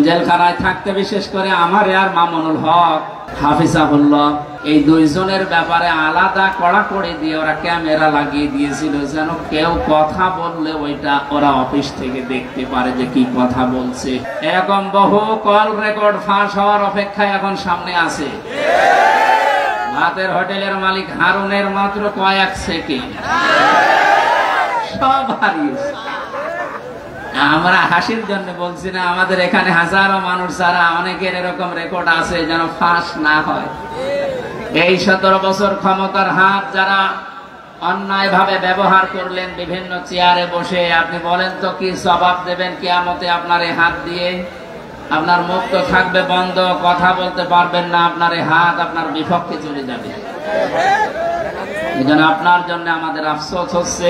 জেলখানায় থাকতে বিশেষ করে আমার আর মামুনুল হক হাফিজাহুল্লাহ এই দুইজনের ব্যাপারে আলাদা কড়াকড়ি দিয়ে ওরা ক্যামেরা লাগিয়ে দিয়েছিল, যেন কেউ কথা বললে ওইটা ওরা অফিস থেকে দেখতে পারে যে কি কথা বলছে। এরকম বহু কল রেকর্ড ফাঁস হওয়ার অপেক্ষায় এখন সামনে আছে। ভাতের হোটেলের মালিক হারুনের মাত্র কয়েক সেকেন্ড সব হারিয়েছে। আমরা হাসির জন্য বলছি না, আমাদের এখানে হাজারো মানুষ যারা অনেকের এরকম রেকর্ড আছে যেন ফাঁস না হয়। এই 17 বছর ক্ষমতার হাত যারা অন্যায় ভাবে ব্যবহার করলেন বিভিন্ন চেয়ারে বসে, আপনি বলেন তো কি জবাব দেবেন কিয়ামতে আপনার এই হাত দিয়ে? আপনার মুখ তো থাকবে বন্ধ, কথা বলতে পারবেন না, আপনার এই হাত আপনার বিপক্ষে চলে যাবে। এজন্য আপনার জন্য আমাদের আফসোস হচ্ছে,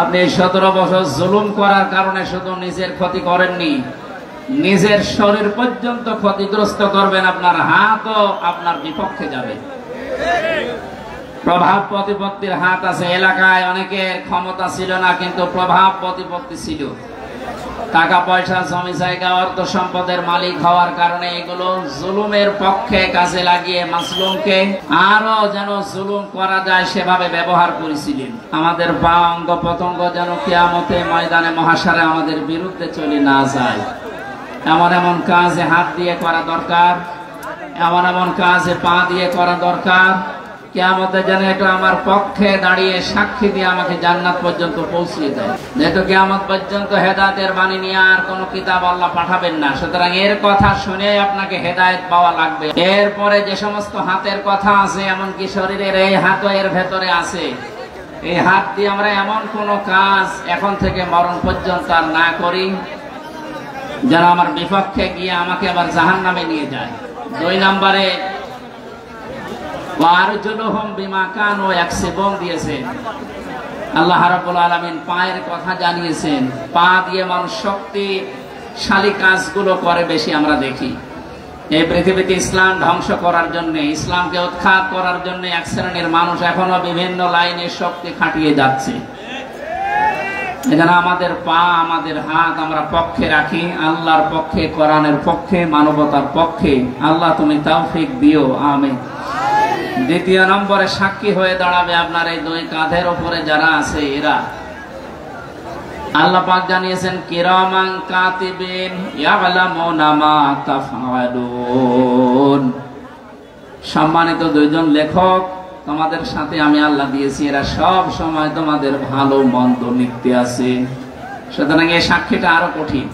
আপনি 17 বছর জুলুম করার কারণে শুধু নিজের ক্ষতি করেননি, নিজের শরীর পর্যন্ত ক্ষতিগ্রস্ত করবেন, আপনার হাতও আপনার বিপক্ষে যাবে। প্রভাব প্রতিপত্তির হাত আছে। এলাকায় অনেকের ক্ষমতা ছিল না, কিন্তু প্রভাব প্রতিপত্তি ছিল। টাকা পয়সা, জমি জায়গা, অর্থ সম্পদের মালিক হওয়ার কারণে এগুলো জুলুমের পক্ষে কাজে লাগিয়ে মাসলুমকে আরো যেন জুলুম করা যায় সেভাবে ব্যবহার করেছিলেন। আমাদের পা অঙ্গ প্রত্যঙ্গ যেন কিয়ামতে ময়দানে মহাশারে আমাদের বিরুদ্ধে চলে না যায়, এমন এমন কাজে হাত দিয়ে করা দরকার, এমন এমন কাজে পা দিয়ে করা দরকার, কিয়ামতে যেন এটা আমার পক্ষে দাঁড়িয়ে সাক্ষী দিয়ে আমাকে জান্নাত পর্যন্ত পৌঁছিয়ে দেয়। যেহেতু কিয়ামত পর্যন্ত হেদায়েতের বাণী নিয়ে আর কোনো কিতাব আল্লাহ পাঠাবেন না, সুতরাং এর কথা শুনে আপনাকে হেদায়েত পাওয়া লাগবে। এরপরে যে সমস্ত হাতের কথা আছে, এমনকি শরীরের এই হাতও এর ভেতরে আছে, এই হাত দিয়ে আমরা এমন কোন কাজ এখন থেকে মরণ পর্যন্ত আর না করি যারা আমার বিপক্ষে গিয়ে আমাকে আবার জাহান্নামে নিয়ে যায়। 2 নম্বরে আল্লাহ রাব্বুল আলামিন পায়ের কথা জানিয়েছেন। পা দিয়ে মানুষ শক্তিশালী কাজগুলো করে বেশি আমরা দেখি। এই পৃথিবীতে ইসলাম ধ্বংস করার জন্য, ইসলামকে উৎখাত করার জন্য এক শ্রেণীর মানুষ এখনো বিভিন্ন লাইনে শক্তি খাটিয়ে যাচ্ছে। এজন্য আমাদের পা, আমাদের হাত আমরা পক্ষে রাখি, আল্লাহর পক্ষে, কোরআনের পক্ষে, মানবতার পক্ষে। আল্লাহ তুমি তৌফিক দিও, আমিন। 2 নম্বরে সাক্ষী হয়ে দাঁড়াবে আপনার এই 2 কাঁধের উপরে যারা আছে এরা। আল্লাহ পাক জানিয়েছেন কিরামান কাতিবিন ইয়ালামুনা মা তাফআলুন। সম্মানিত 2 জন লেখক তোমাদের সাথে আমি আল্লাহ দিয়েছি, এরা সব সময় তোমাদের ভালো মন্দ লিখতে আছে। সুতরাং এই সাক্ষীটা আরো কঠিন।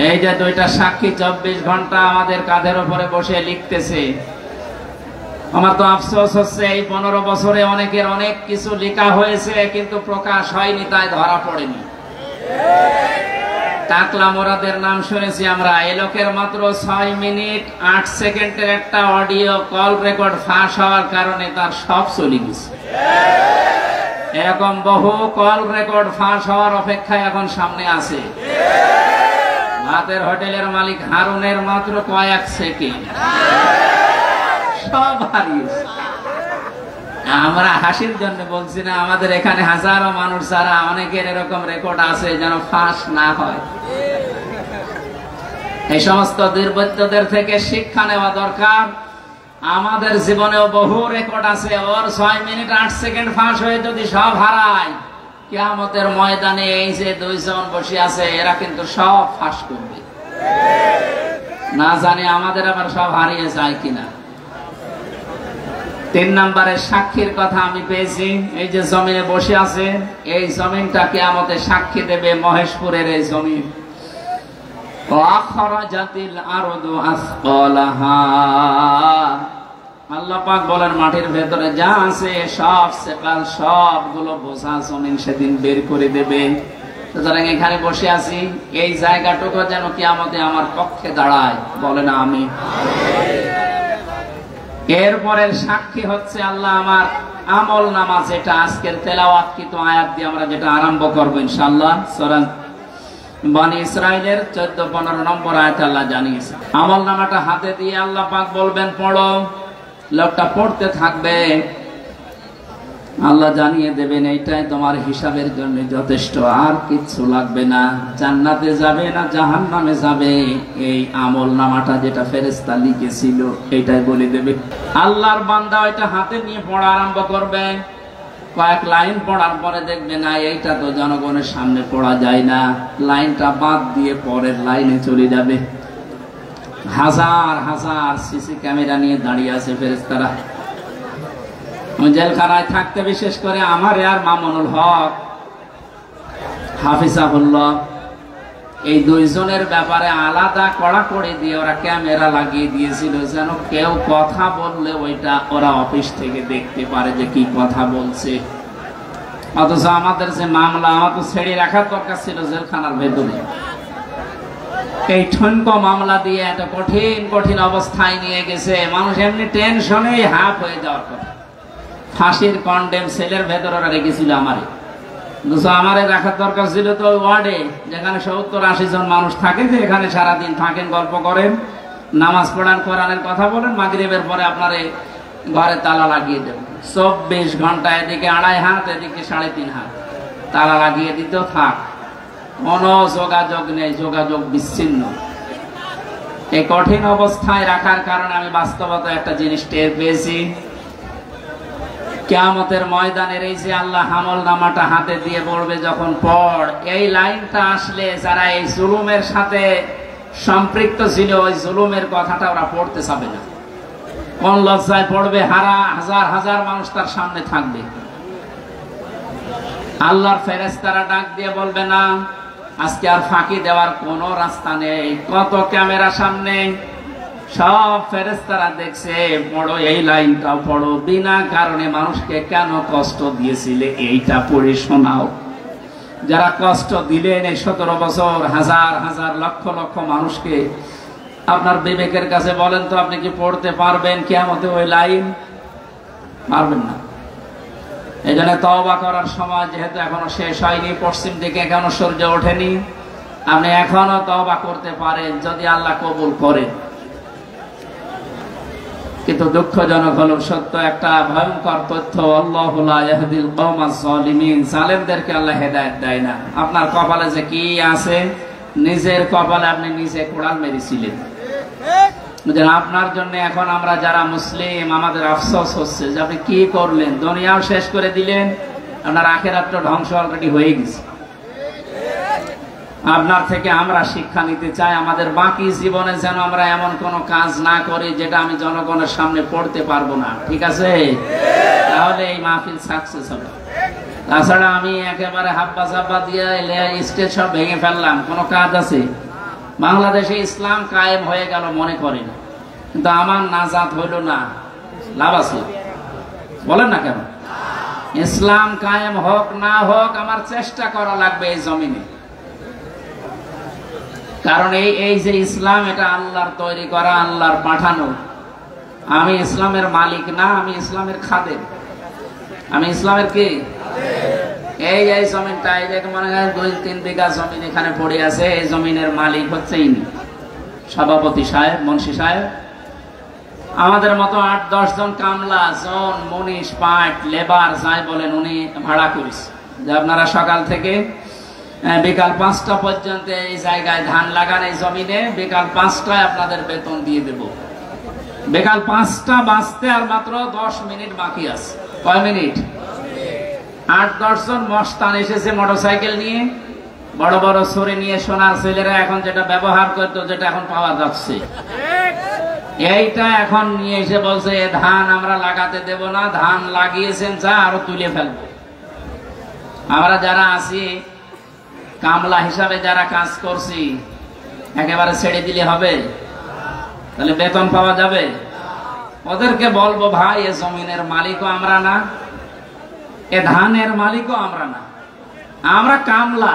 এই যে 2টা সাক্ষী 24 ঘন্টা আমাদের কাঁধের উপরে বসে লিখতেছে। আমার তো আফসোস হচ্ছে এই 15 বছরে অনেকের অনেক কিছু লেখা হয়েছে কিন্তু প্রকাশ হয়নি, তাই ধরা পড়েনি। টাকলা মোরাদের নাম শুনেছি আমরা। এই লোকের মাত্র 6 মিনিট 8 সেকেন্ডের একটা অডিও কল রেকর্ড ফাঁস হওয়ার কারণে তার সব চলে গেছে। এরকম বহু কল রেকর্ড ফাঁস হওয়ার অপেক্ষায় এখন সামনে আছে। ভাতের হোটেলের মালিক হারুনের মাত্র কয়েক সেকেন্ড সব হারিয়েছে। আমরা হাসির জন্য বলছি না, আমাদের এখানে হাজারো মানুষ যারা অনেকের এরকম রেকর্ড আছে যেন ফাঁস না হয়। এই সমস্ত দুর্বৃত্তদের থেকে শিক্ষা নেওয়া দরকার। আমাদের জীবনেও বহু রেকর্ড আছে, ওর 6 মিনিট 8 সেকেন্ড ফাঁস হয়ে যদি সব হারায়, কিয়ামতের ময়দানে এই যে 2 জন বসে আছে এরা কিন্তু সব ফাঁস করবে। না জানি আমাদের আবার সব হারিয়ে যায় কিনা। 3 নম্বরে সাক্ষীর কথা আমি পেয়েছি। এই যে জমিনে বসে আছে, এই জমিনটা কিয়ামতে সাক্ষী দেবে। মহেশপুরের এই জমিন। আখরাজাতিল আরদু আসকালাহা। আল্লাহ পাক বলেন মাটির ভেতরে যা আছে সব সেকাল, সবগুলো বোঝা জমিন সেদিন বের করে দেবে। সুতরাং এখানে বসে আছি, এই জায়গাটুকু যেন কিয়ামতে আমার পক্ষে দাঁড়ায়, বলেন আমিন। এরপরের সাক্ষী হচ্ছে আল্লাহ আমার আমল নামা, যেটা আজকের তেলাওয়াতকৃত আয়াত দিয়ে আমরা যেটা আরম্ভ করবো ইনশাআল্লাহ। সূরা বনী ইসরাইলের 14-15 নম্বর আয়াত আল্লাহ জানিয়েছে। আমল নামাটা হাতে দিয়ে আল্লাহ পাক বলবেন পড়ো। লোকটা পড়তে থাকবে। আল্লাহ জানিয়ে দেবেন এইটাই তোমার হিসাবের জন্য যথেষ্ট, আর কিচ্ছু লাগবে না। জান্নাতে যাবে না জাহান্নামে যাবে, এই আমল নামাটা যেটা ফেরেশতা লিখেছিল এইটাই বলে দেবে। আল্লাহর বান্দা ওইটা হাতে নিয়ে পড়া আরম্ভ করবে। কয়েক লাইন পড়ার পরে দেখবে না এইটা তো জনগণের সামনে পড়া যায় না, লাইনটা বাদ দিয়ে পরের লাইনে চলে যাবে। হাজার হাজার সিসি ক্যামেরা নিয়ে দাঁড়িয়ে আছে ফেরেশতারা। জেলখানায় থাকতে বিশেষ করে আমার আর মামুনুল হক হাফিজাহুল্লাহ, এই দুইজনের ব্যাপারে আলাদা কড়াকড়ি দিয়ে ওরা ক্যামেরা লাগিয়ে দিয়েছিল, যেন কেউ কথা বললে ওইটা ওরা অফিস থেকে দেখতে পারে যে কি কথা বলছে। অথচ আমাদের যে মামলা, আমার তো ছেড়ে রাখার দরকার ছিল জেলখানার ভেতরে। এই ঠনকো মামলা দিয়ে একটা কঠিন কঠিন অবস্থায় নিয়ে গেছে, মানুষ এমনি টেনশনে হাফ হয়ে যাওয়ার কথা। ফাঁসির কন্ডেম সেলের ভেতরে ওরা রেখেছিল আমারে, আমারে রাখার দরকার ছিল তো ওয়ার্ডে, যেখানে 70-80 জন মানুষ থাকে, যে এখানে সারাদিন থাকেন, গল্প করেন, নামাজ পড়ান, কোরআনের কথা বলেন, মাগরিবের পরে আপনারে ঘরে তালা লাগিয়ে দেবেন। 24 ঘন্টা এদিকে 2.5 হাত, এদিকে 3.5 হাত তালা লাগিয়ে দিত, থাক, কোনো যোগাযোগ নেই, যোগাযোগ বিচ্ছিন্ন। এই কঠিন অবস্থায় রাখার কারণে আমি বাস্তবতা একটা জিনিস টের পেয়েছি। কিয়ামতের ময়দানের এই যে আল্লাহ আমল নামাটা হাতে দিয়ে বলবে যখন পড়, এই লাইনটা আসলে যারা এই জুলুমের সাথে সম্পৃক্ত ছিল ওই জুলুমের কথাটা ওরা পড়তে চাবে না। কোন লজ্জায় পড়বে, হাজার হাজার মানুষ তার সামনে থাকবে। আল্লাহর ফেরেশতারা ডাক দিয়ে বলবে না, আজকে আর ফাঁকি দেওয়ার কোনো রাস্তা নেই, কত ক্যামেরা সামনে, সব ফেরেশতারা দেখছে, পড়ো এই লাইনটাও পড়ো, বিনা কারণে মানুষকে কেন কষ্ট দিয়েছিলে এইটা পড়ে শোনাও। যারা কষ্ট দিলেন এই 17 বছর, হাজার হাজার লক্ষ লক্ষ মানুষকে, আপনার বিবেকের কাছে বলেন তো আপনি কি পড়তে পারবেন কিয়ামতে ওই লাইন? পারবেন না। এই জন্য তওবা করার সময় যেহেতু এখনো শেষ হয়নি, পশ্চিম দিকে এখনো সূর্য ওঠেনি, আপনি এখনো তওবা করতে পারেন যদি আল্লাহ কবুল করেন। কিন্তু দুঃখজনক হলো সত্য একটা ভয়ঙ্কর তথ্য, আল্লাহু লা ইয়াহদিল কওমাজ জালিমিন, জালেমদেরকে আল্লাহ হেদায়েত দেয় না। আপনার কপালে যে কি আছে, নিজের কপালে আপনি নিজে কোড়াল মেরেছিলেন। আপনার জন্য এখন আমরা যারা মুসলিম, আমাদের আফসোস হচ্ছে যে আপনি কি করলেন, দুনিয়াও শেষ করে দিলেন, আপনার আখিরাতটা ধ্বংস অলরেডি হয়ে গেছে। আপনার থেকে আমরা শিক্ষা নিতে চাই, আমাদের বাকি জীবনে যেন আমরা এমন কোন কাজ না করি যেটা আমি জনগণের সামনে পড়তে পারবো না, ঠিক আছে? তাহলে এই মাহফিল সাকসেস হবে। তাছাড়া আমি একেবারে হাব্বা জাব্বা দিয়ে স্টেজ সব ভেঙে ফেললাম, কোনো কাজ আছে? বাংলাদেশে ইসলাম কায়েম হয়ে গেল মনে করেন, কিন্তু আমার নাজাত হইল না, লাভ আছে? বলেন না কেন? ইসলাম কায়েম হোক না হোক আমার চেষ্টা করা লাগবে এই জমিনে। কারণ এই যে ইসলাম, এটা আল্লাহর তৈরি করা, আল্লাহর পাঠানো। আমি ইসলামের মালিক না, আমি ইসলামের খাদেম। আমি ইসলামের কি? এই জমিনটা, এই যে মনে হয় 2-3 বিঘা জমিন এখানে পড়ে আছে, এই জমিনের মালিক হচ্ছে ইনি, সভাপতি সাহেব, মুন্সি সাহেব। আমাদের মতো 8-10 জন কামলা, জন, মনীষ, পাট, লেবার যাই বলেন, উনি ভাড়া করিস যে আপনারা সকাল থেকে বিকাল 5টা পর্যন্ত এই জায়গায় ধান লাগান, এই জমিনে বিকাল 5টায় আপনাদের বেতন দিয়ে দেব। বিকাল 5টা বাজতে আর মাত্র 10 মিনিট বাকি আছে। কয় মিনিট? 8-10 জন মস্তান এসেছে মোটরসাইকেল নিয়ে, বড় বড় ছড়ি নিয়ে, সোনার ছেলেরা এখন যেটা ব্যবহার করতো, যেটা এখন পাওয়া যাচ্ছে, এইটা এখন নিয়ে এসে বলছে এ ধান আমরা লাগাতে দেব না, ধান লাগিয়েছেন যা আরো তুলে ফেলবো। আমরা যারা আছি কামলা হিসাবে যারা কাজ করছি, একেবারে ছেড়ে দিলে হবে? তাহলে বেতন পাওয়া যাবে? ওদেরকে বলবো ভাই, এ জমিনের মালিকও আমরা না, এ ধানের মালিকও আমরা না, আমরা কামলা,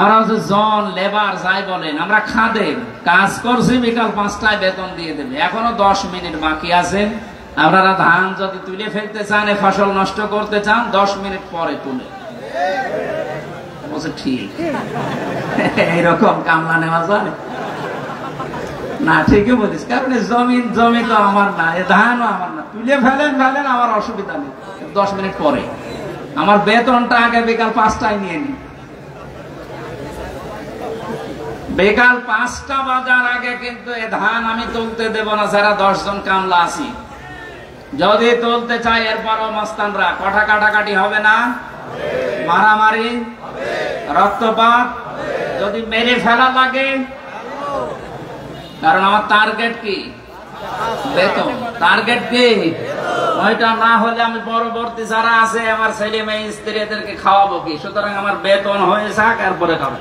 আমরা হচ্ছে জন, লেবার যাই বলেন, আমরা খাদেম, কাজ করছি, বিকাল 5টায় বেতন দিয়ে দেবে। এখনো 10 মিনিট বাকি আছে, আপনারা ধান যদি তুলে ফেলতে চান, ফসল নষ্ট করতে চান, 10 মিনিট পরে তুলে। ঠিক এইরকম কামলা নেওয়া যায়? না ঠিকই বলিস, কারণ জমি তো আমার না, এ ধানও আমার না। তুলে ফেলেন আমার অসুবিধা নেই, 10 মিনিট পরে। আমার বেতনটা আগে বিকাল 5টায় নিয়ে নি। বিকাল 5টা বাজার আগে কিন্তু এ ধান আমি তুলতে দেব না, যারা 10 জন কামলা আছি। যদি তুলতে চাই এরপরও মস্তানরা কটা কাটাকাটি হবে না, মারামারি, রক্তপাত, যদি মেরে ফেলা লাগে। কারণ আমার টার্গেট কি? বেতন। টার্গেট কি? ওইটা না হলে আমি পরবর্তী যারা আছে আমার ছেলে মেয়ে স্ত্রী এদেরকে খাওয়াবো কি? সুতরাং আমার বেতন হয়ে যাক, এরপরে খাবো।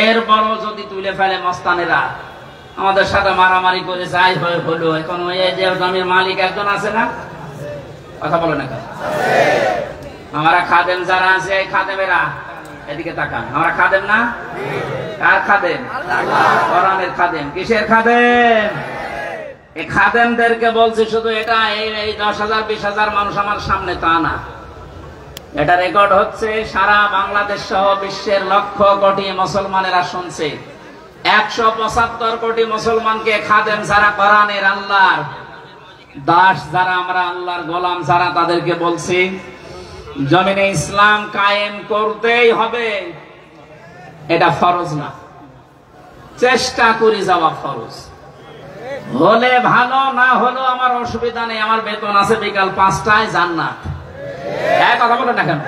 এরপরও যদি তুলে ফেলে মস্তানেরা, আমাদের সাথে মারামারি করে যাই হলো। এখন ওই যে জমির মালিক একজন আছে না, কথা বলে না, আমরা খাদেম যারা আছে, এই খাদেমেরা এদিকে তাকান, আমরা খাদেম না? কার খাদেম? কোরআনের খাদেম। কিসের খাদেম? এই খাদেমদেরকে বলছি শুধু এটা এই 10,000 20,000 মানুষ আমার সামনে তা না, এটা রেকর্ড হচ্ছে, সারা বাংলাদেশ সহ বিশ্বের লক্ষ কোটি মুসলমানেরা শুনছে। 175 কোটি মুসলমানকে খাদেম যারা, কোরআনের আল্লাহর দাস যারা, আমরা আল্লাহর গোলাম যারা, তাদেরকে বলছি জমিনে ইসলাম কায়েম করতেই হবে। এটা ফরজ না, চেষ্টা করি যাওয়া ফরজ। হলে ভালো, না হলেও আমার অসুবিধা নেই, আমার বেতন আছে বিকাল 5টায়, জান্নাত। কথা বলেন না কেন?